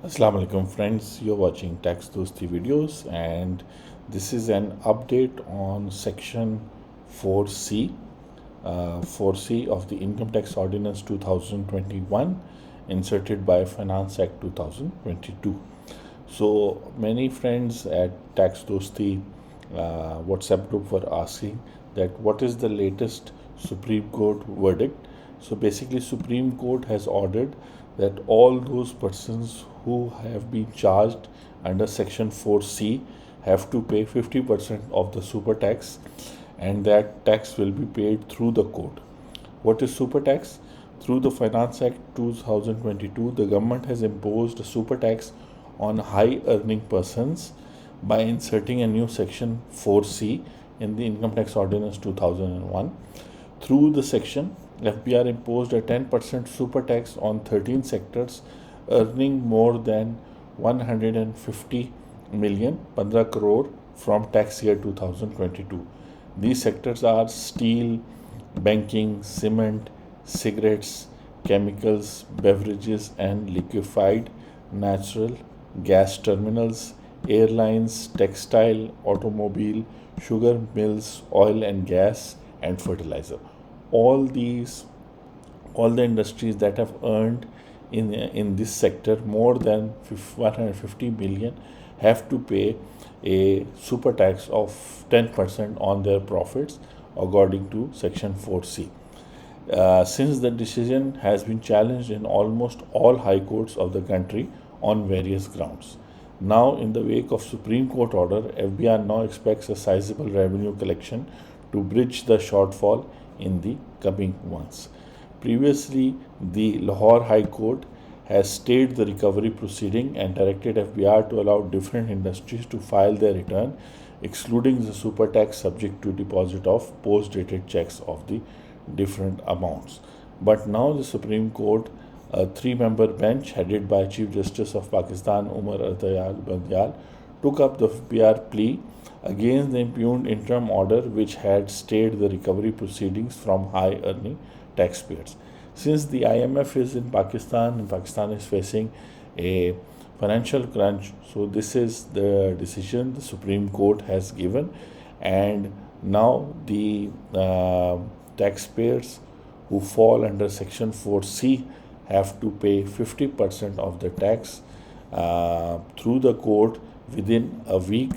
Assalamu alaikum friends, you're watching Tax Dosti videos and this is an update on section 4C 4C of the Income Tax Ordinance 2021 inserted by Finance Act 2022. So many friends at Tax Dosti WhatsApp group were asking that what is the latest Supreme Court verdict. So basically Supreme Court has ordered that all those persons who have been charged under section 4C have to pay 50% of the super tax, and that tax will be paid through the code. What is super tax? Through the Finance Act 2022, the government has imposed a super tax on high earning persons by inserting a new section 4C in the Income Tax Ordinance 2001. Through the section, FBR imposed a 10% super tax on 13 sectors earning more than 150 million 15 crore from tax year 2022. These sectors are steel, banking, cement, cigarettes, chemicals, beverages, and liquefied natural gas terminals, airlines, textile, automobile, sugar mills, oil and gas, and fertilizer. All these, all the industries that have earned in this sector more than 150 million have to pay a super tax of 10% on their profits according to section 4C. Since the decision has been challenged in almost all high courts of the country on various grounds. Now, in the wake of Supreme Court order, FBR now expects a sizable revenue collection to bridge the shortfall in the coming months. Previously, the Lahore High Court has stayed the recovery proceeding and directed FBR to allow different industries to file their return, excluding the super tax subject to deposit of post-dated checks of the different amounts. But now the Supreme Court, a three-member bench headed by Chief Justice of Pakistan Umar Bandial, took up the FBR plea against the impugned interim order which had stayed the recovery proceedings from high-earning taxpayers. Since the IMF is in Pakistan and Pakistan is facing a financial crunch, so this is the decision the Supreme Court has given, and now the taxpayers who fall under section 4C have to pay 50% of the tax through the court within a week,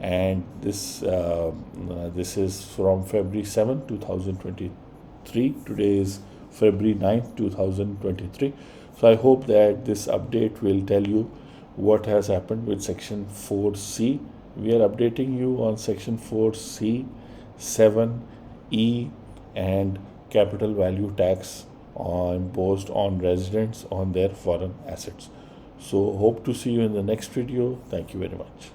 and this is from February 7, 2023. Today is February 9th, 2023. So I hope that this update will tell you what has happened with section 4C. We are updating you on section 4C, 7E, and capital value tax imposed on residents on their foreign assets. So hope to see you in the next video. Thank you very much.